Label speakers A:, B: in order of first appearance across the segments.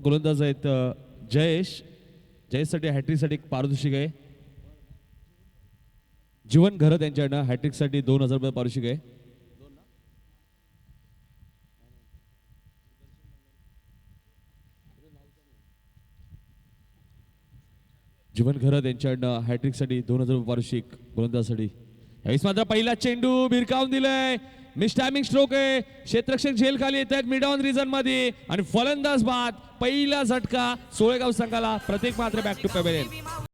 A: गोलंदाज आहेत जयेशसाठी हॅट्रिकसाठी पारितोषिक आहे. जीवन घरत यांच्याकडनं हॅट्रिकसाठी 2000 रुपये पारितोषिक आहे. जीवन घरत यांच्याकडनं हॅट्रिकसाठी 2000 रुपये पारितोषिक गोलंदाजासाठी. यावेळेस मात्र पहिला चेंडू भिरकावून दिलाय. मिस टायमिंग स्ट्रोक आहे. क्षेत्ररक्षक झेल खाली येत आहेत मिड ऑन रिजन मध्ये आणि फलंदाज बाद. पहिला झटका सोळेगाव संघाला. प्रतीक मात्र बॅक टू पॅव्हेलियन.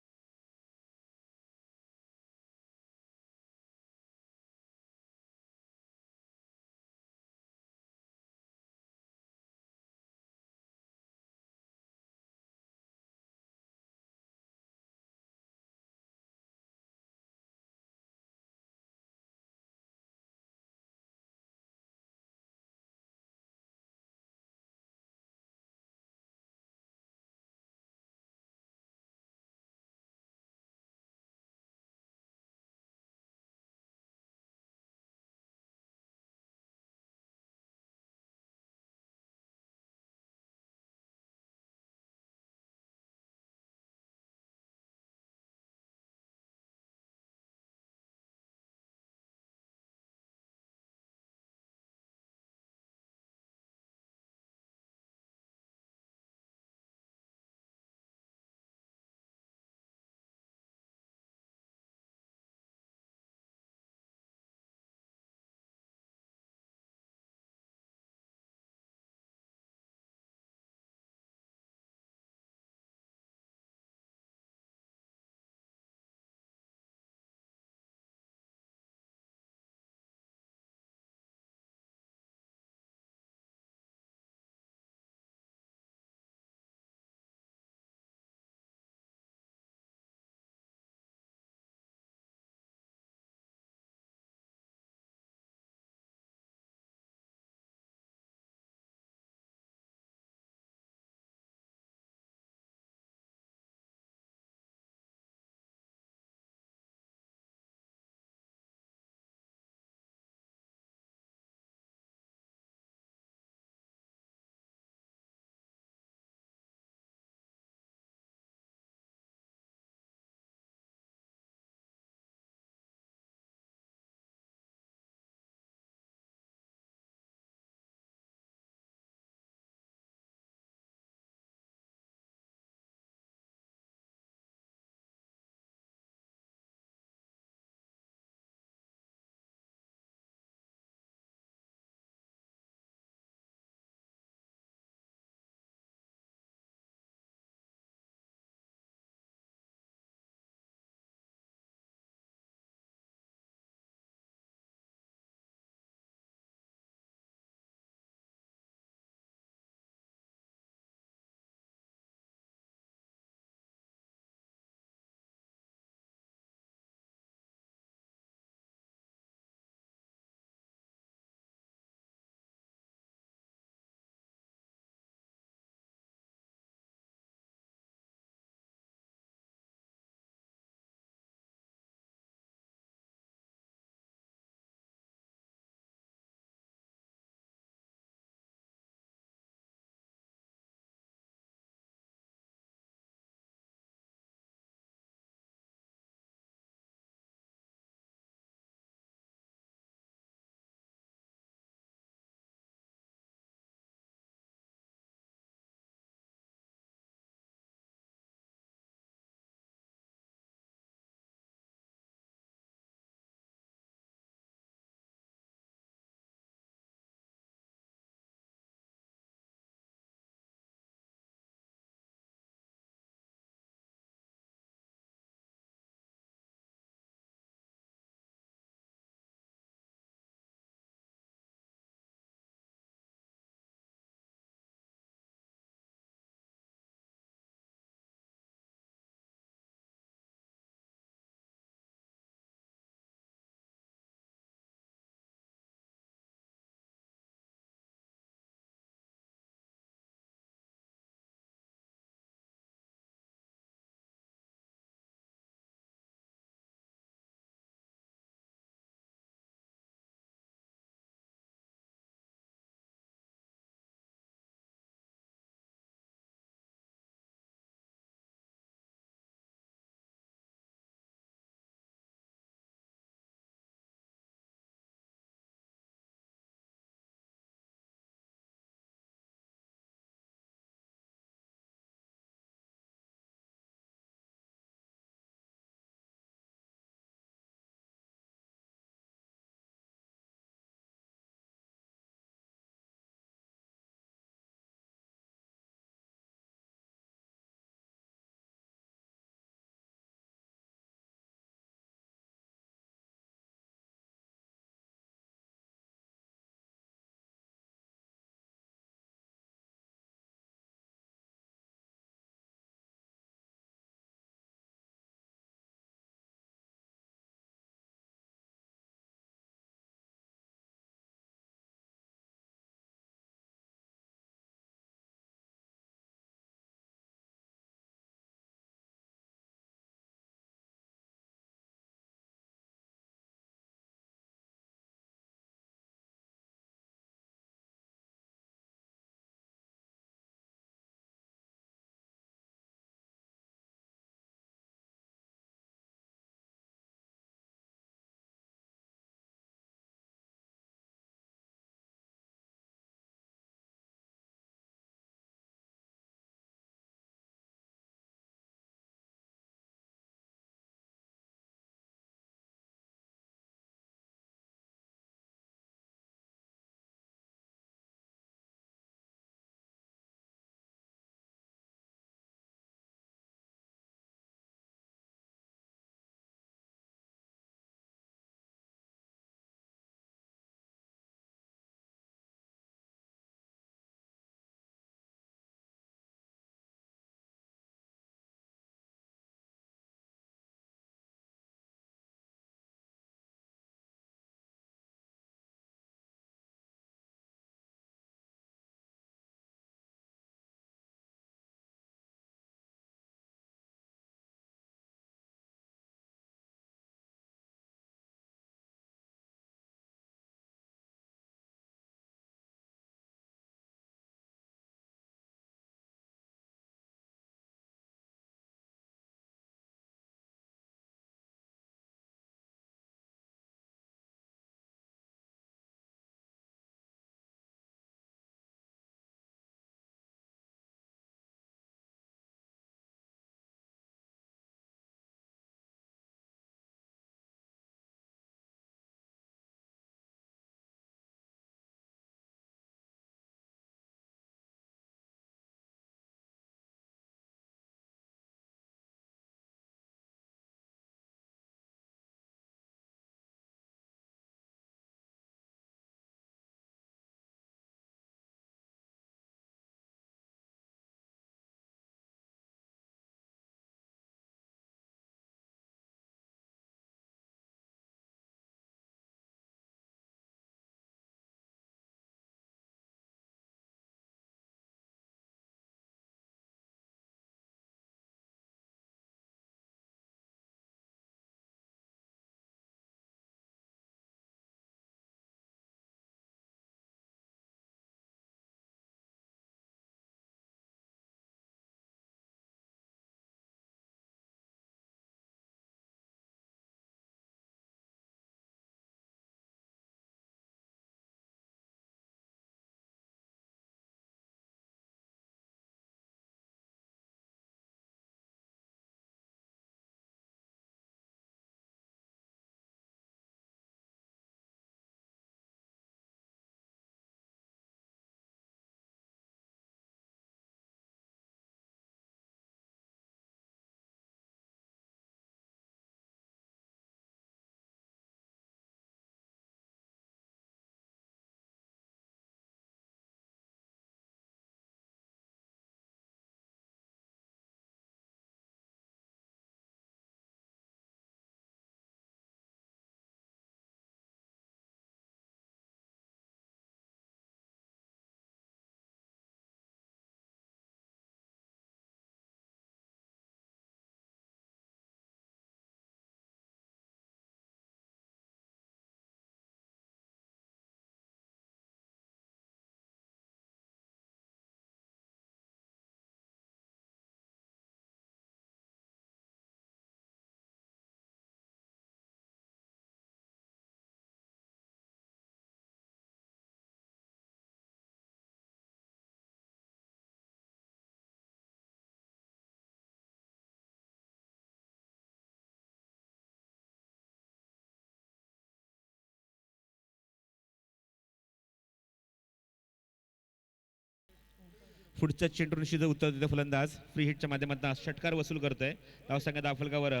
B: पुढच्या चेंडू निश्चित उत्तर देतो फलंदाज. फ्री हिटच्या माध्यमातून षटकार वसूल करतोय. धावसंख्या धावफलकावर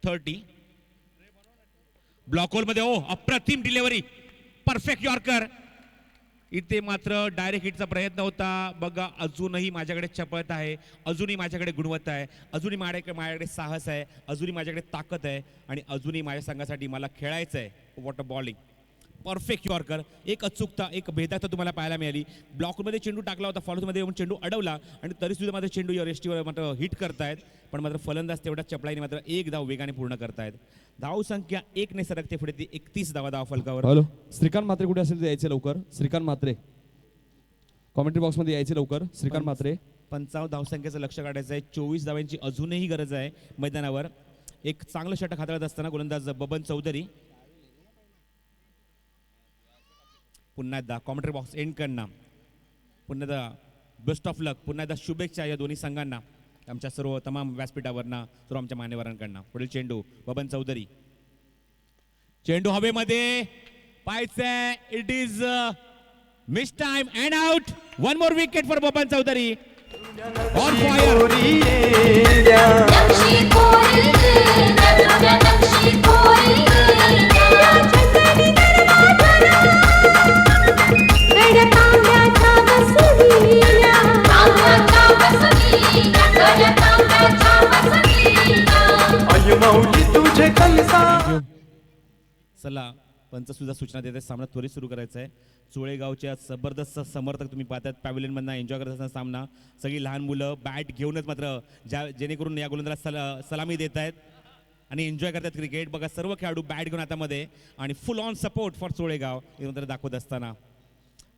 B: 30. ब्लॉक होल मध्ये ओ अप्रतिम डिलिव्हरी, परफेक्ट यॉर्कर. इथे मात्र डायरेक्ट हिटचा प्रयत्न होता. बघा अजूनही माझ्याकडे चपळत आहे, अजूनही माझ्याकडे गुणवत्ता आहे, अजूनही माझ्याकडे साहस आहे, अजूनही माझ्याकडे ताकद आहे आणि अजूनही माझ्या संघासाठी मला खेळायचं आहे. What a bowling, perfect yorker. एक अचूकता, एक भेदाता तुम्हाला पाहायला मिळाली. ब्लॉकमध्ये चेंडू टाकला होता, फॉलोमध्ये येऊन चेंडू अडवला आणि तरी सुद्धा मात्र चेंडू या रेस्टीवर मात्र हिट करतायत. पण मात्र फलंदाज तेवढ्या चपळाईने मात्र एक धाव वेगाने पूर्ण करतायत. धावसंख्या 1 ने सरकते पुढे ती 31 धावा धाव फलकावर.
A: हॅलो, श्रीकांत म्हात्रे कुठे असेल ते यायचे लवकर. श्रीकांत म्हात्रे कॉमेंट्री बॉक्स मध्ये यायचे लवकर. श्रीकांत म्हात्रे.
B: 55 धावसंख्येचं लक्ष काढायचं आहे. 24 धावांची अजूनही गरज आहे मैदानावर. एक चांगलं षटक हाताळत असताना गोलंदाज बबन चौधरी. पुन्हा एकदा कॉमेंट्री बॉक्स एंड करणं, पुन्हा एकदा बेस्ट ऑफ लक, पुन्हा एकदा शुभेच्छा या दोन्ही संघांना आमच्या सर्व तमाम व्यासपीठावरनं, सर्व आमच्या मान्यवरांकडनं. पुढील चेंडू बबन चौधरी. चेंडू हवेमध्ये पाहायचंय. It is mistimed and out. One more wicket for Baban Chaudhari. On fire. चला पंच सुद्धा सूचना देत आहेत. सामना त्वरित सुरू करायचा आहे. चोळेगावच्या जबरदस्त समर्थक तुम्ही पाहतात पॅव्हलियन मधनं एन्जॉय करत असताना सामना. सगळी लहान मुलं बॅट घेऊनच मात्र जेणेकरून या गोलंदाजाला सलामी देत आहेत आणि एन्जॉय करतात क्रिकेट. बघा सर्व खेळाडू बॅट घेऊन हातामध्ये आणि फुल ऑन सपोर्ट फॉर चोळेगाव हे मात्र दाखवत असताना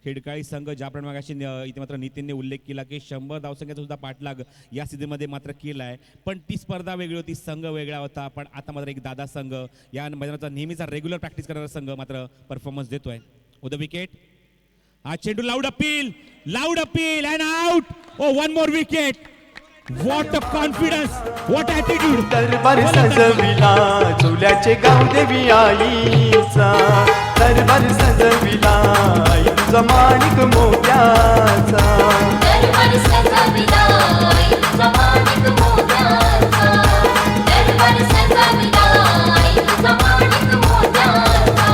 B: खेडकाळी संघ ज्याप्रमाणे मागाशी इथे मात्र नितीनने उल्लेख केला की 100 धावसंख्येचा सुद्धा पाठलाग या सीझनमध्ये मात्र केला आहे. पण ती स्पर्धा वेगळी होती, संघ वेगळा होता. पण आता मात्र एक दादा संघ या मैदानाचा नेहमीचा रेग्युलर प्रॅक्टिस करणारा संघ मात्र परफॉर्मन्स देतोय. The wicket. हा चेंडू loud appeal and out. Oh one more wicket. What a confidence, what attitude.
C: दरबार सजविला चोल्याचे गाव देवी आईचा. दरबार सजविला आई तुझा माणिक मोत्याचा.
D: दरबार सजविला आई तुझा माणिक मोत्याचा. दरबार सजविला आई तुझा माणिक मोत्याचा.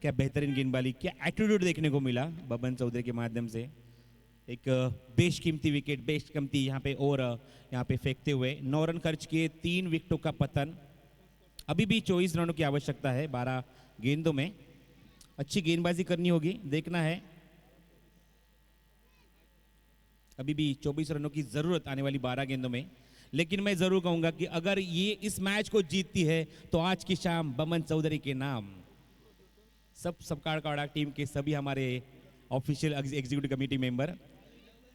B: क्या बेहतरीन गेंदबाजी, क्या एटीट्यूड देखने को मिला बबन चौधरी के माध्यम से. एक बेशकीमती विकेट, बेशकीमती यहाँ पे और यहाँ पे फेंकते हुए 9 रन खर्च किए, 3 विकेटों का पतन. अभी भी 24 रनों की आवश्यकता है 12 गेंदों में. अच्छी गेंदबाजी करनी होगी, देखना है. अभी भी 24 रनों की जरूरत आने वाली 12 गेंदों में. लेकिन मैं जरूर कहूंगा कि अगर ये इस मैच को जीतती है तो आज की शाम बबन चौधरी के नाम. सबका काड़ा टीम के सभी हमारे ऑफिशियल एग्जीक्यूटिव कमिटी मेंबर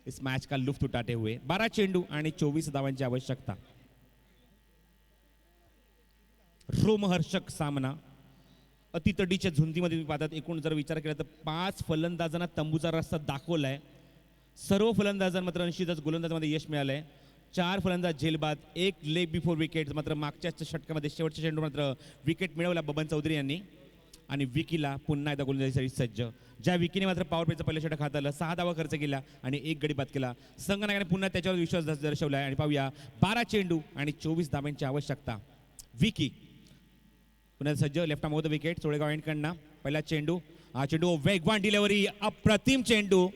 B: इस मैच का लुफ्त उठाते हुए. 12 चेंडू आणि 24 धावांची आवश्यकता. रोमहर्षक सामना. अतितडीच्या झुंजीमध्ये तुम्ही पाहतात. एकूण जर विचार केला तर 5 फलंदाजांना तंबूचा रस्ता दाखवलाय. सर्व फलंदाजांना निश्चितच गोलंदाजामध्ये यश मिळालंय. 4 फलंदाज झेलबाद, 1 लेग बिफोर विकेट. मात्र मागच्या षटकामध्ये शेवटच्या चेंडू मात्र विकेट मिळवला बबन चौधरी यांनी. आणि विकीला पुन्हा एकदा गोलंदाजीसाठी सज्ज. ज्या विकीने मात्र पॉवर प्लेचं पहिलं षटक हाताळलं, 6 धावा खर्च केला आणि 1 गडी बाद केला. संघनायकाने पुन्हा त्याच्यावर विश्वास दर्शवला आणि पाहूया 12 चेंडू आणि 24 धावांची आवश्यकता. विकी पुन्हा सज्ज. Left arm the wicket. Cholegaon एंडकडनं पहिला चेंडू. हा चेंडू वेगवान डिलिव्हरी, अप्रतिम चेंडू.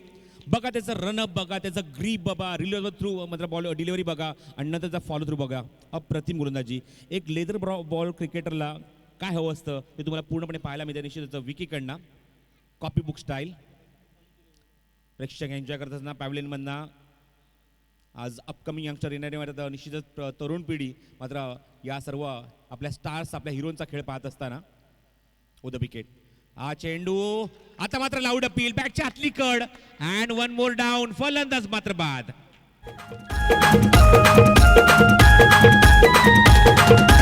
B: बघा त्याचं रनअप बघा, त्याचं ग्रीप बघा, रिलीव्ह थ्रू मात्र बॉल डिलिव्हरी बघा आणि नंतर त्याचा फॉलो थ्रू बघा. अप्रतिम गोलंदाजी. एक लेदर बॉल क्रिकेटरला काय हवं असतं ते तुम्हाला पूर्णपणे पाहायला मिळतं निश्चितच विकीकडनं. Copy book style. प्रेक्षक एन्जॉय करत असताना पॅव्हलियनमधनं आज अपकमिंग यंगस्टर येणारे मात्र निश्चितच तरुण पिढी मात्र या सर्व आपल्या स्टार्स आपल्या हिरोचा खेळ पाहत असताना द विकेट. हा चेंडू आता मात्र लाऊड अपील बॅटच्या आतली कड अँड वन मोर डाऊन. फलंदाज मात्र बाद.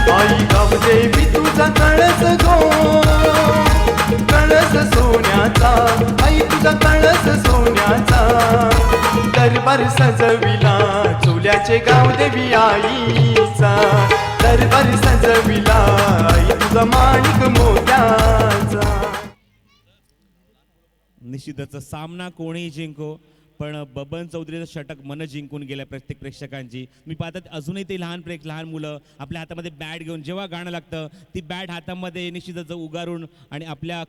C: आई गावदेवी तुझा कळस गो, कळस सोन्याचा, आई तुझा कळस सोन्याचा. दरबार सजविला चोल्याचे गावदेवी आईचा, दरबार सजविला आई तुझा माणिक मोत्याचा.
B: निश्चितच सामना कोणीही जिंको पण बबन चौधरीचं षटक मन जिंकून गेलं प्रत्येक प्रेक्षकांची. मी पाहतात अजूनही ते लहान मुलं आपल्या हातामध्ये बॅट घेऊन जेव्हा गाणं लागतं ती बॅट हातामध्ये निश्चितच उगारून आणि आपल्या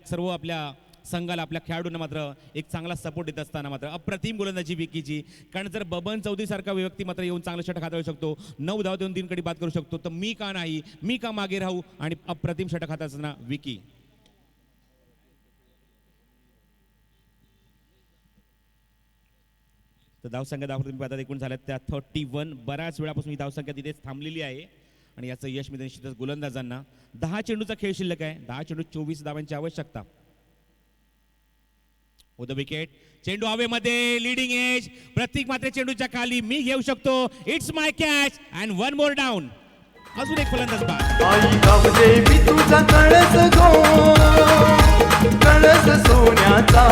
B: संघाला आपल्या खेळाडूंना मात्र एक चांगला सपोर्ट देत असताना मात्र अप्रतिम गोलंदाजी विकीची. कारण जर बबन चौधरी सारखा व्यक्ती मात्र येऊन चांगलं षटक हाताळू शकतो, 9 धावा देऊन 3 गडी बाद करू शकतो, तर मी का नाही, मी का मागे राहू. आणि अप्रतिम षटक हाताळताना विकी. तर धावसंख्या तुम्ही पाहतात एकूण झाल्यात त्या 31. बऱ्याच वेळापासून ही धावसंख्या तिथेच थांबलेली आहे आणि याचं यश मिळतं निश्चितच गोलंदाजांना. 10 चेंडूचा खेळ शिल्लक आहे. 10 चेंडू 24 धावांची आवश्यकता. The wicket. चेंडू हवेमध्ये लीडिंग एज. प्रत्येक मात्र चेंडूच्या खाली मी घेऊ शकतो. It's my catch and one more down. अजून एक फलंदाज बाद.
C: आई गावदेवी तुझा कळस गो, कळस सोन्याचा,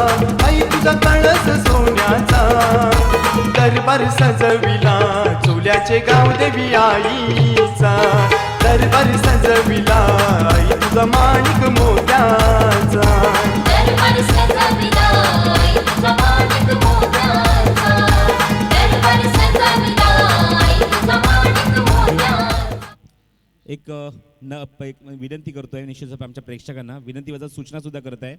C: आई तुझा कळस सोन्याचा. दरबार सजविला चोल्याचे गावदेवी आईचा, दरबार सजविला आई तुझा माणिक मोत्याचा.
D: दरबार सजविला आई तुझा माणिक मोत्याचा, दरबार सजविला आई तुझा माणिक मोत्याचा.
B: एक विनंती करतोय निश्चितच आमच्या प्रेक्षकांना, विनंतीवजा सूचना सुद्धा करत आहे.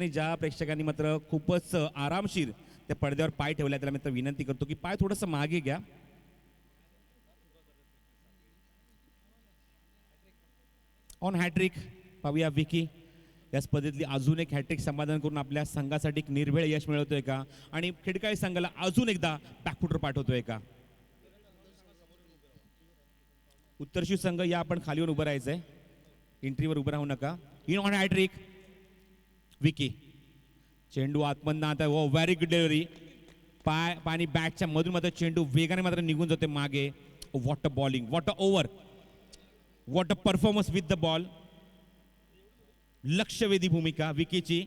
B: ज्या प्रेक्षकांनी मात्र खूपच आरामशीर त्या पडद्यावर पाय ठेवलाय त्याला मात्र विनंती करतो की पाय थोडंसं मागे घ्या. ऑन हॅट्रिक पाहूया विकी या स्पर्धेतली अजून एक हॅट्रिक संपादन करून आपल्या संघासाठी एक निर्भेळ यश मिळवतोय का आणि खिडकाळी संघाला अजून एकदा बॅकफुटर पाठवतोय का. उत्तरशी संघ या आपण खालीवर उभं राहायचंय, एंट्रीवर उभं राहू नका. इन ऑन हॅट्रिक विकी. चेंडू आतमधनं आता हो व्हेरी गुड डिलिव्हरी. पाणी बॅटच्या मधून मात्र चेंडू वेगाने मात्र निघून जाते मागे. What a bowling, what a over, what a performance with the ball. लक्षवेधी भूमिका विकीची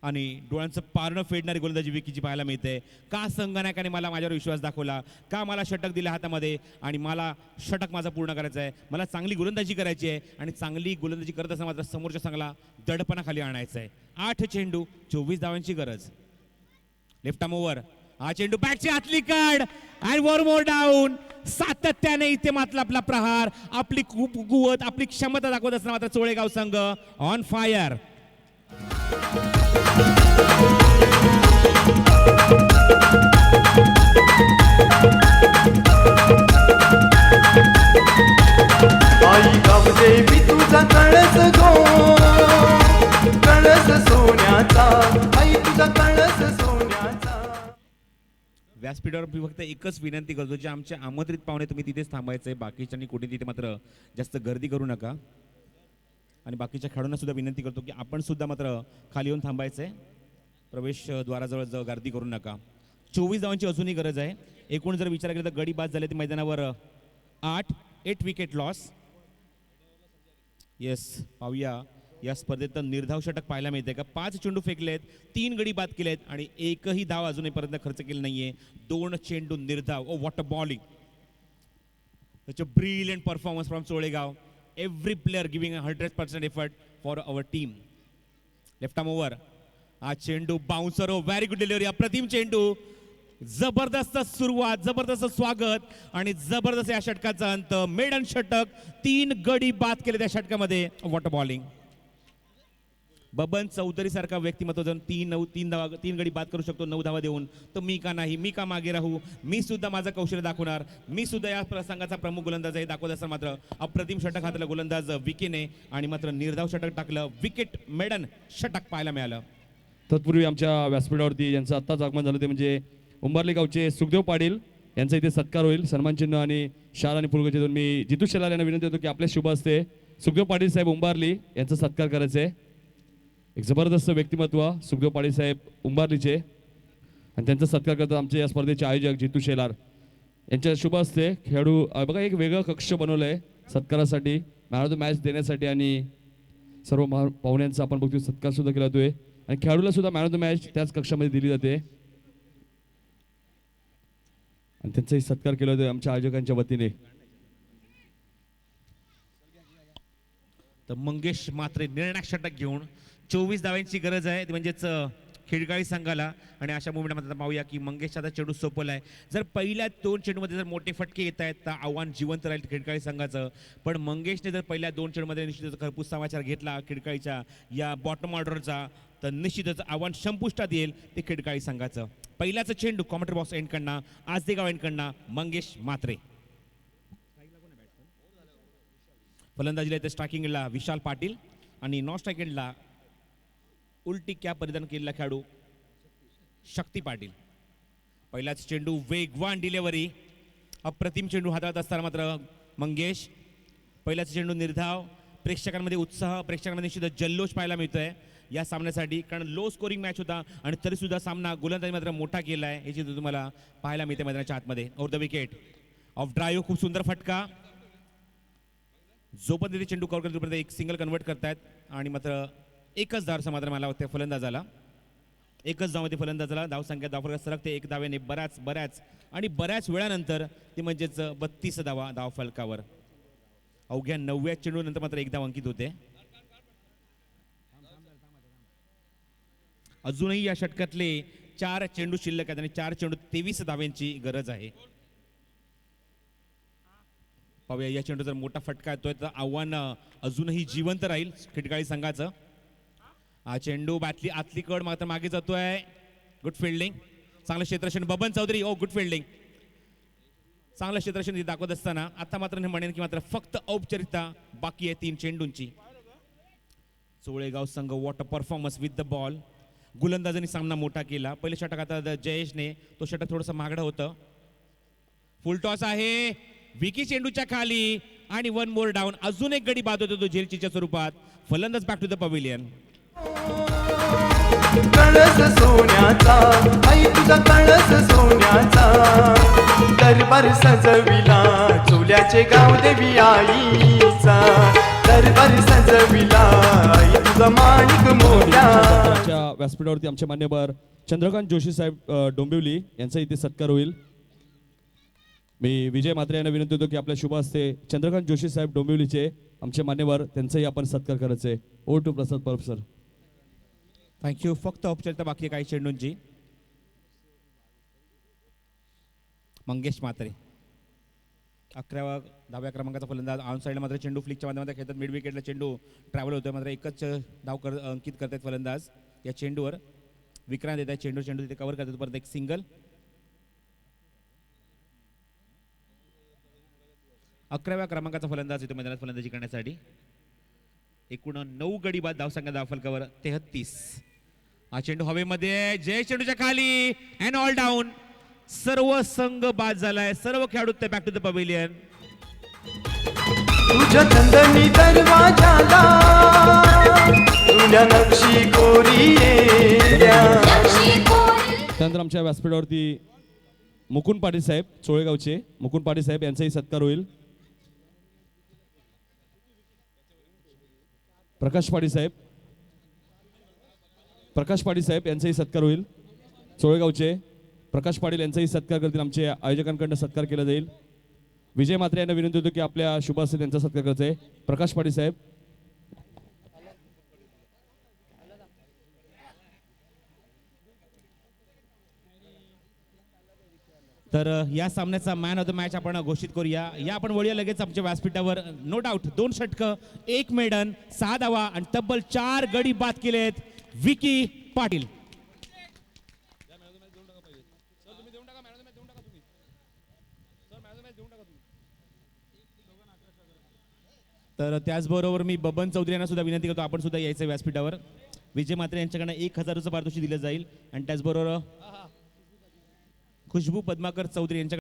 B: आणि डोळ्यांचं पारणं फेडणारी गोलंदाजी विकीची पाहायला मिळते. का संघनायकाने मला माझ्यावर विश्वास दाखवला, का मला षटक दिलं हातामध्ये आणि मला षटक माझा पूर्ण करायचं आहे, मला चांगली गोलंदाजी करायची आहे आणि चांगली गोलंदाजी करत असताना मात्र समोरच्या संघाला दडपणाखाली आणायचं आहे. 8 चेंडू 24 धावांची गरज. Left arm over. हा चेंडू बॅटची आतली काढ अँड वन मोर डाऊन. सातत्याने इथे मात्र आपला प्रहार, आपली खूप कुवत, आपली क्षमता दाखवत असताना मात्र चोळेगाव संघ ऑन फायर.
C: आई गावदेवी तुझा कळस गो, कळस सोन्याचा, आई तुझा कळस सोन्याचा.
B: व्यासपीठावर मी फक्त एकच विनंती करतो, जे आमचे आमंत्रित पाहुणे तुम्ही तिथेच थांबायचे, बाकीच्यांनी कोणी तिथे मात्र जास्त गर्दी करू नका. आणि बाकीच्या खेळाडूंना सुद्धा विनंती करतो की आपण सुद्धा मात्र खाली येऊन थांबायचंय, प्रवेशद्वाराजवळ गर्दी करू नका. 24 धावांची अजूनही गरज आहे. एकूण जर विचार केला तर गडी बाद झाले ते मैदानावर 8 विकेट लॉस. येस, पाहूया या स्पर्धेत निर्धाव षटक पाहायला मिळते का. 5 चेंडू फेकलेत, 3 गडी बाद केलेत आणि एकही धाव अजूनपर्यंत खर्च केली नाहीये. 2 चेंडू निर्धाव. Oh what a bowling, such a brilliant performance from Cholegaon. Every player giving 100% effort for our team. Left arm over. हा चेंडू बाउन्सर. ओ व्हेरी गुड डिलिव्हरी. अप्रतिम चेंडू. जबरदस्त सुरुवात, जबरदस्त स्वागत आणि जबरदस्त या षटकाचा अंत. मेडन षटक, 3 गडी बाद केले त्या षटकामध्ये. What a bowling. Baban Chaudhari सारखा व्यक्तिमत्व जर 3 गडी बाद करू शकतो 9 धावा देऊन, तर मी का नाही, मी का मागे राहू. मी सुद्धा माझं कौशल्य दाखवणार, मी सुद्धा या प्रसंगाचा प्रमुख गोलंदाज आहे दाखवत असताना मात्र अप्रतिम षटक हातलं गोलंदाज विकीने आणि मात्र निर्धाव षटक टाकलं. विकेट मेडन षटक पाहायला मिळालं.
A: तत्पूर्वी आमच्या व्यासपीठावरती ज्यांचं आत्ताच आगमन झालं ते म्हणजे उंबरली गावचे सुखदेव पाटील, यांचा इथे सत्कार होईल. सन्मान चिन्ह आणि शाल आणि फुलगचे देऊन मी जितू शेलार यांना विनंती होतो की आपल्या शुभ हस्ते सुखदेव पाटील साहेब उंबारली यांचा सत्कार करायचा आहे. एक जबरदस्त व्यक्तिमत्व सुखदेव पाटील साहेब उंबारलीचे आणि त्यांचा सत्कार करतात आमचे या स्पर्धेचे आयोजक जितू शेलार यांच्या शुभ हस्ते. खेळाडू बघा एक वेगळं कक्ष बनवलं आहे सत्कारासाठी, मॅन ऑफ द मॅच देण्यासाठी आणि सर्व पाहुण्यांचा आपण बघतो सत्कार सुद्धा केला जातोय आणि खेळाडूला सुद्धा मॅन ऑफ द मॅच त्याच कक्षामध्ये दिली जाते आणि त्यांचाही सत्कार केला जातोय आमच्या आयोजकांच्या वतीने.
B: तर मंगेश मात्रे निर्णायक षटक घेऊन 24 धावांची गरज आहे, ती म्हणजेच खिडकाळी संघाला. आणि अशा मुवमेंटमध्ये पाहूया की मंगेशचा आता चेंडू सोपवला आहे. जर पहिल्या 2 चेंडूमध्ये जर मोठे फटके येत आहेत तर आव्हान जिवंत राहील खिडकाळी संघाचं. पण मंगेशने जर पहिल्या 2 चेंडूमध्ये निश्चितच खरपूस समाचार घेतला खिडकाळीच्या या बॉटम ऑर्डरचा तर निश्चितच आव्हान संपुष्टात येईल ते खिडकाळी संघाचं. पहिल्याचं चेंडू कॉमेंट्री बॉक्स एंडकडनं आजदेगाव एंडकडनं मंगेश मात्रे. फलंदाजीला इथे स्ट्रायकिंगला विशाल पाटील आणि नॉन स्ट्रायकिंगला उलटी कॅप परिधान केलेला खेळाडू शक्ती पाटील. पहिलाच चेंडू वेगवान डिलेव्हरी, अप्रतिम चेंडू हाताळत असताना मात्र मंगेश. पहिलाच चेंडू निर्धाव, प्रेक्षकांमध्ये उत्साह, प्रेक्षकांमध्ये निश्चित जल्लोष पाहायला मिळतोय या सामन्यासाठी, कारण लो स्कोरिंग मॅच होता आणि तरीसुद्धा सामना गोलंदाजी मात्र मोठा केला आहे हे चित्र तुम्हाला पाहायला मिळते मैदानाच्या आतमध्ये. Over the wicket of drive, खूप सुंदर फटका. जोपर्यंत चेंडू कव्हर करतो तोपर्यंत एक सिंगल कन्वर्ट करतायत आणि मात्र एकच धावचा मात्र मला वाटतं फलंदाजाला, एकच धावमध्ये फलंदाजाला धावसंख्या धावफलकात सरकते 1 धावेने बऱ्याच वेळानंतर ती म्हणजेच 32 धावा धावफलकावर. अवघ्या 9व्या चेंडूनंतर मात्र 1 धाव अंकित होते. अजूनही या षटकातले 4 चेंडू शिल्लक आहेत आणि 4 चेंडू 23 धाव्यांची गरज आहे. पाहूया या चेंडू जर मोठा फटका येतोय तर आव्हान अजूनही जिवंत राहील खिडकाळी संघाचं. हा चेंडू बॅटली आतली कड मात्र मागे जातोय. गुड फिल्डिंग, चांगलं क्षेत्ररक्षण बबन चौधरी. ओ गुड फिल्डिंग, चांगलं क्षेत्ररक्षण दाखवत असताना आता मात्र म्हणेन की मात्र फक्त औपचारिकता बाकी आहे 3 चेंडूंची. चोळेगाव संघ what a performance with the ball. गोलंदाजांनी सामना मोठा केला. पहिले षटक आता जयेशने तो षटक थोडंसं महागडं होतं. फुल टॉस आहे विकी चेंडूच्या खाली आणि 1 मोर डाऊन. अजून एक गडी बाद होतो तो झेलचीच्या स्वरूपात. फलंदाज बॅक टू द पवेलियन.
C: कळस सोन्याचा आई तुझा कळस सोन्याचा दरबार सजविला चोल्याचे गाव देवी आईचा दरबार सजविला आई तुझा माणिक मोठ्या.
A: आमच्या व्यासपीठावरती आमचे मान्यवर चंद्रकांत जोशी साहेब डोंबिवली यांचा इथे सत्कार होईल. मी विजय मात्रे यांना विनंती होतो की आपल्या शुभ हस्ते चंद्रकांत जोशी साहेब डोंबिवलीचे आमचे मान्यवर त्यांचाही आपण सत्कार करायचे. ओव्हर टू प्रसाद परब सर.
B: थँक्यू. फक्त औपचारिकता बाकी आहे काही चेंडूंची. मंगेश मात्रे 11व्या 10व्या क्रमांकाचा फलंदाज. ऑन साईडला मात्र चेंडू फ्लिकच्या माध्यमात खेळतात. मिड विकेटला चेंडू ट्रॅव्हल होतोय मात्र एकच धाव अंकित करतात फलंदाज या चेंडूवर. विक्रांत येत आहे चेंडू तिथे कव्हर करतात परत एक सिंगल. 11व्या क्रमांकाचा फलंदाज इथे मैदानात फलंदाजी करण्यासाठी. एकूण 9 गडी बाद धावसंख्या धावफलकावर 33. हा चेंडू हवेमध्ये जय चेंडूच्या खाली अँड ऑल डाऊन. सर्व संघ बाद झालाय. सर्व खेळाडू ते बॅक टू द पवेलियन.
C: तुझ्या चंदनी दरवाजाला तुझ्या नक्षी कोरिया.
A: त्यानंतर आमच्या व्यासपीठावरती मुकुंद पाटील साहेब चोळेगावचे मुकुंद पाटील साहेब यांचाही सत्कार होईल. प्रकाश पाटील साहेब यांचाही सत्कार होईल. चोळेगावचे प्रकाश पाटील यांचाही सत्कार करतील. आमचे आयोजकांकडून सत्कार केला जाईल. विजय मात्रे यांना विनंती होतो की आपल्या शुभ हस्ते त्यांचा सत्कार करायचा आहे. प्रकाश पाटील साहेब.
B: तर या सामन्याचा मॅन ऑफ द मॅच आपण घोषित करूया. या आपण वळूया लगेच आमच्या व्यासपीठावर. नो डाऊट 2 षटकं 1 मेडन 6 धावा आणि तब्बल 4 गडी बाद केलेत विकी पाटील. तर त्याचबरोबर मी बबन चौधरी यांना सुद्धा विनंती करतो आपण सुद्धा यायचं व्यासपीठावर. विजय मात्रे यांच्याकडनं 1000 पारितोषिक दिलं जाईल आणि त्याचबरोबर खुशबू पद्माकर चौधरी यांच्या